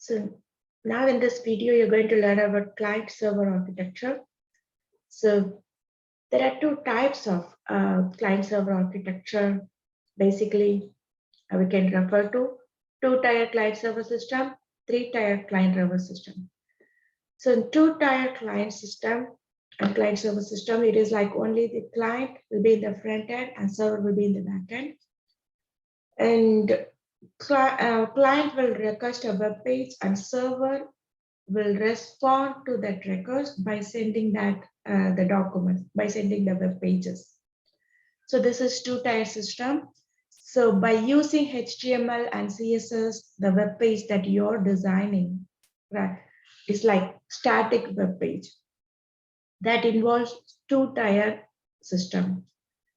So now in this video, you're going to learn about client-server architecture. So there are two types of client-server architecture. Basically, we can refer to two-tier client-server system, three-tier client-server system. So in two-tier client system and client-server system, it is like only the client will be in the front end and server will be in the back end. And client will request a web page and server will respond to that request by sending that the documents, by sending the web pages. So this is two-tier system. So by using HTML and CSS, the web page that you're designing, right, is like static web page. That involves two-tier system.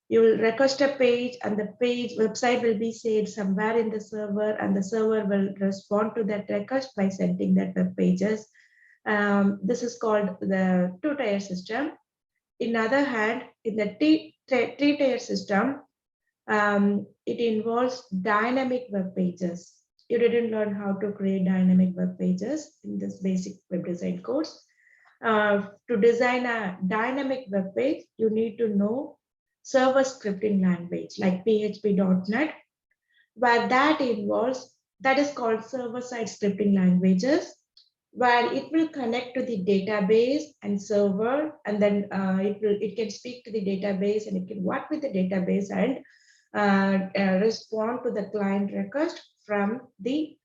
You will request a page and the page website will be saved somewhere in the server and the server will respond to that request by sending that web pages. This is called the two-tier system. In other hand, in the three-tier system, it involves dynamic web pages. You didn't learn how to create dynamic web pages in this basic web design course. To design a dynamic web page, you need to know server scripting language like PHP.NET, where that is called server-side scripting languages, where it will connect to the database and server, and then it can speak to the database and it can work with the database and respond to the client request from the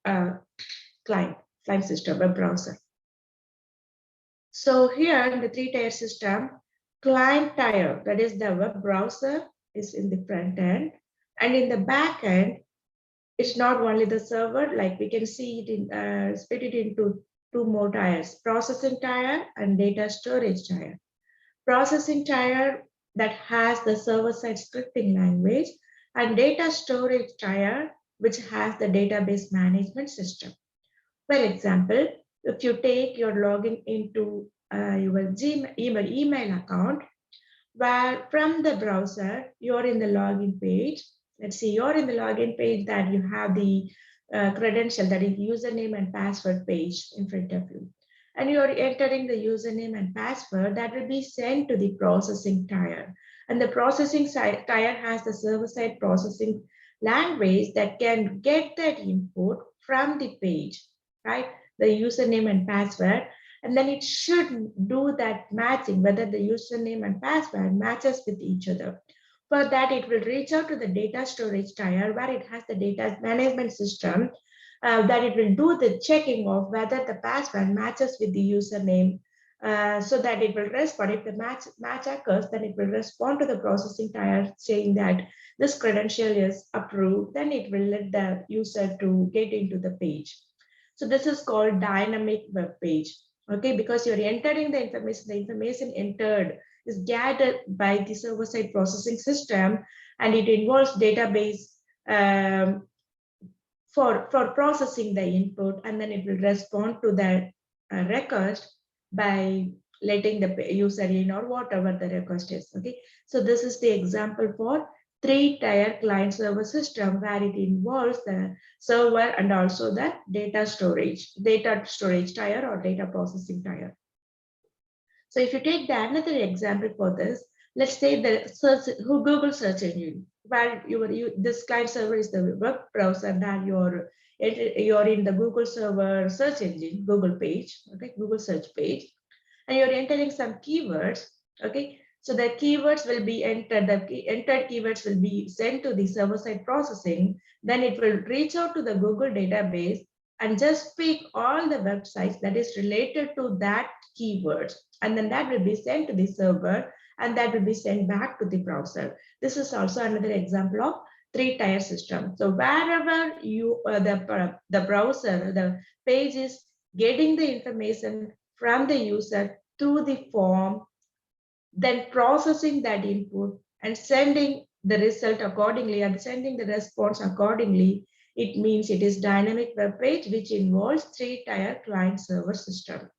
client system, web browser. So here in the three-tier system, client tier, that is the web browser, is in the front end, and in the back end, it's not only the server, like we can see it in split it into two more tiers, processing tier and data storage tier. Processing tier that has the server-side scripting language, and data storage tier which has the database management system. For example, if you take your login into your email account, where from the browser, you're in the login page. Let's see, you're in the login page that you have the credential, that is username and password page in front of you. And you're entering the username and password that will be sent to the processing tier. And the processing tier has the server-side processing language that can get that input from the page, right? The username and password, and then it should do that matching, whether the username and password matches with each other. For that, it will reach out to the data storage tier where it has the data management system that it will do the checking of whether the password matches with the username, so that it will respond. If the match occurs, then it will respond to the processing tier saying that this credential is approved. Then it will let the user to get into the page. So this is called dynamic web page. Okay, because you're entering the information entered is gathered by the server-side processing system, and it involves database for processing the input, and then it will respond to that request by letting the user in or whatever the request is. Okay, so this is the example for three-tier client-server system where it involves the server and also the data storage tier or data processing tier. So if you take the another example for this, let's say the Google search engine, where this client server is the web browser that you're in the Google server search engine, Google page, okay, Google search page, and you're entering some keywords, okay. So the keywords will be entered, the entered keywords will be sent to the server-side processing. Then it will reach out to the Google database and just pick all the websites that is related to that keyword. And then that will be sent to the server and that will be sent back to the browser. This is also another example of three-tier system. So wherever you the browser, the page is getting the information from the user to the form, then processing that input and sending the result accordingly and sending the response accordingly, it means it is dynamic web page, which involves three-tier client server system.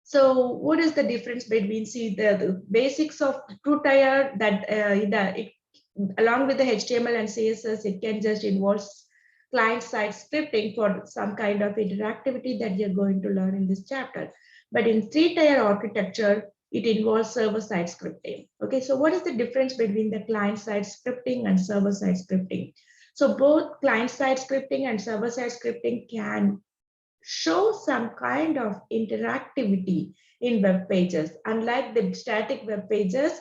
So what is the difference between, see, the basics of two-tier, that along with the HTML and CSS, it can just involve client-side scripting for some kind of interactivity that you're going to learn in this chapter. But in three-tier architecture, it involves server-side scripting. Okay, so what is the difference between the client-side scripting and server-side scripting? So both client-side scripting and server-side scripting can show some kind of interactivity in web pages. Unlike the static web pages,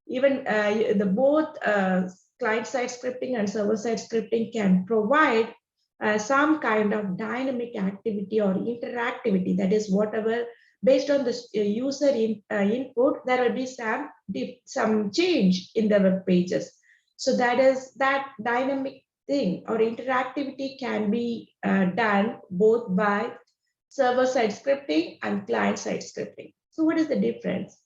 even the both client-side scripting and server-side scripting can provide some kind of dynamic activity or interactivity. That is, whatever based on the user input, there will be some change in the web pages. So that is that dynamic thing or interactivity can be done both by server-side scripting and client-side scripting. So what is the difference?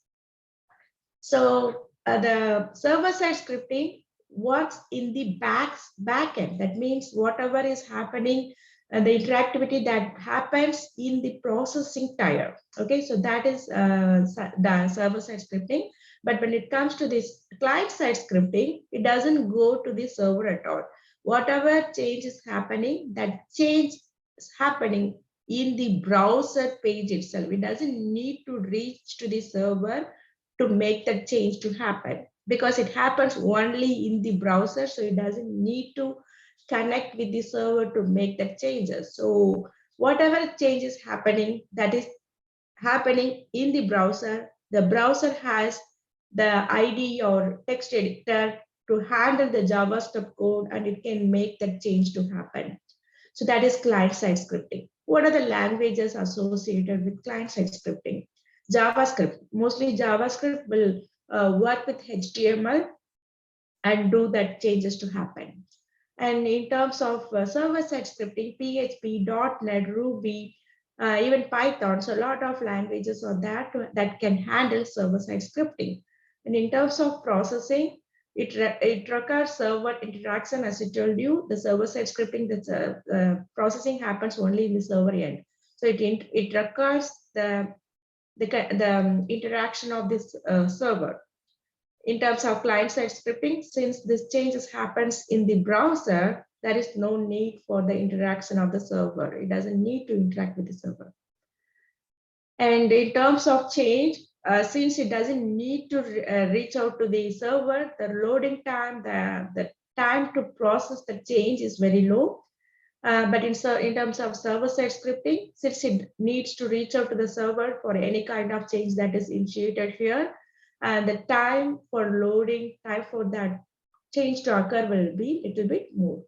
So the server-side scripting works in the backend. That means whatever is happening, the interactivity that happens in the processing tier. Okay, so that is the server-side scripting. But when it comes to this client-side scripting, it doesn't go to the server at all. Whatever change is happening, that change is happening in the browser page itself. It doesn't need to reach to the server to make that change to happen, because it happens only in the browser, so it doesn't need to connect with the server to make that changes. So whatever change is happening, that is happening in the browser has the ID or text editor to handle the JavaScript code, and it can make that change to happen. So that is client-side scripting. What are the languages associated with client-side scripting? JavaScript. Mostly JavaScript will work with HTML and do that changes to happen. And in terms of server-side scripting, PHP, .NET, Ruby, even Python, so a lot of languages are that can handle server-side scripting. And in terms of processing, it requires server interaction. As I told you, the server-side scripting, the processing happens only in the server end. So it requires the interaction of this server. In terms of client-side scripting, since this changes happens in the browser, there is no need for the interaction of the server. It doesn't need to interact with the server. And in terms of change, since it doesn't need to reach out to the server, the loading time, the time to process the change is very low. But in terms of server-side scripting, since it needs to reach out to the server for any kind of change that is initiated here, and the time for loading, time for that change to occur will be a little bit more.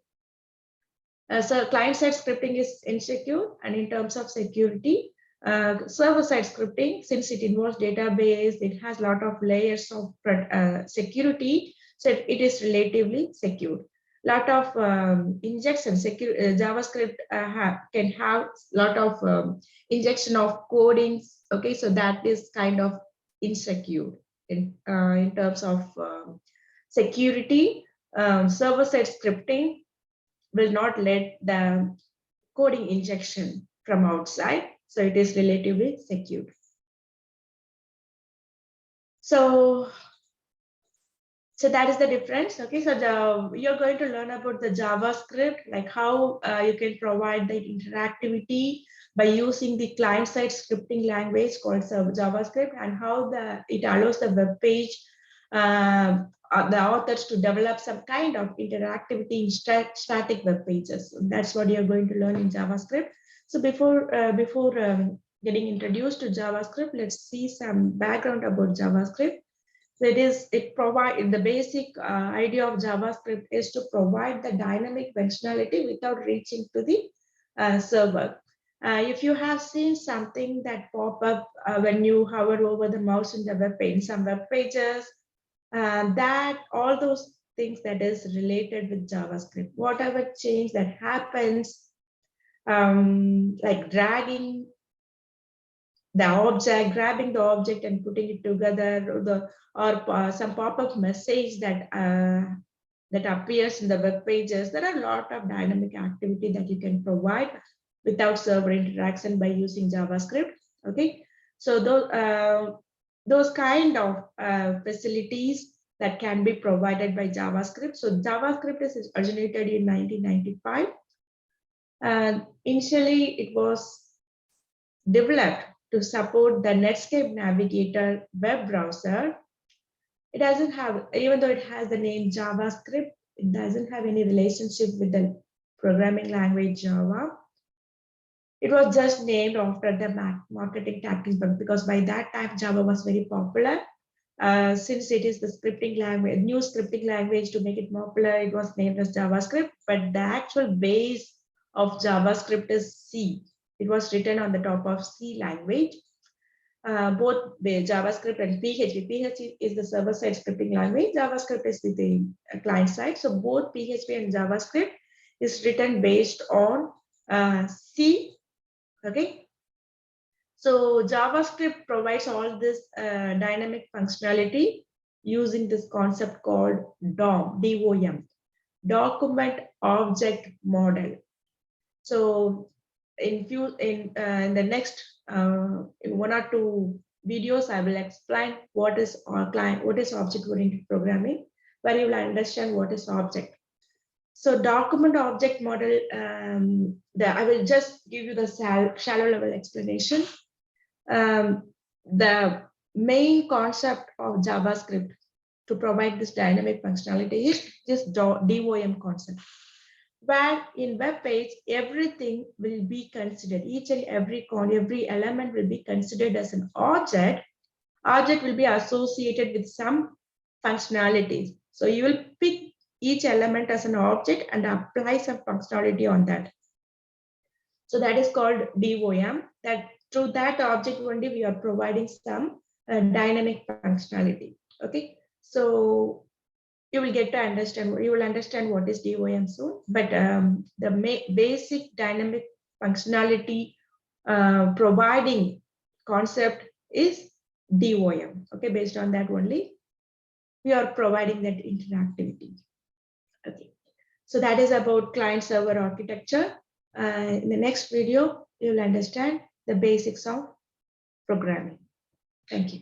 So client-side scripting is insecure, and in terms of security, server-side scripting, since it involves database, it has a lot of layers of security, so it is relatively secure. Lot of injection JavaScript can have a lot of injection of codings. Okay, so that is kind of insecure in terms of security. Server-side scripting will not let the coding injection from outside, so it is relatively secure. So that is the difference. Okay, so you're going to learn about the JavaScript, like how you can provide the interactivity by using the client-side scripting language called JavaScript, and how it allows the web page, the authors to develop some kind of interactivity in static web pages. That's what you're going to learn in JavaScript. So before getting introduced to JavaScript, let's see some background about JavaScript. So it provides the basic idea of JavaScript is to provide the dynamic functionality without reaching to the server. If you have seen something that pop up when you hover over the mouse in the web page, some web pages, that all those things that is related with JavaScript, whatever change that happens, like dragging the object, grabbing the object and putting it together, or some pop-up message that that appears in the web pages. There are a lot of dynamic activity that you can provide without server interaction by using JavaScript. Okay, so those kind of facilities that can be provided by JavaScript. So JavaScript is originated in 1995. And initially, it was developed to support the Netscape Navigator web browser. It doesn't have, even though it has the name JavaScript, it doesn't have any relationship with the programming language Java. It was just named after the marketing tactics, but because by that time Java was very popular. Since it is the scripting language, new scripting language to make it popular, it was named as JavaScript, but the actual base of JavaScript is C. It was written on the top of C language. Both JavaScript and PHP. PHP is the server-side scripting language. JavaScript is the client side. So both PHP and JavaScript is written based on C. Okay. So JavaScript provides all this dynamic functionality using this concept called DOM, D-O-M, Document Object Model. So in the next in 1 or 2 videos, I will explain what is object-oriented programming, where you will understand what is object. So document object model, I will just give you the shallow level explanation. The main concept of JavaScript to provide this dynamic functionality is this DOM concept, where in web page, everything will be considered, each and every element will be considered as an object. Object will be associated with some functionalities. So you will pick each element as an object and apply some functionality on that. So that is called DOM. That through that object only we are providing some dynamic functionality. Okay, so you will get to understand. You will understand what is DOM soon. But the basic dynamic functionality providing concept is DOM. Okay, based on that only we are providing that interactivity. Okay, so that is about client-server architecture. In the next video, you will understand the basics of programming. Thank you.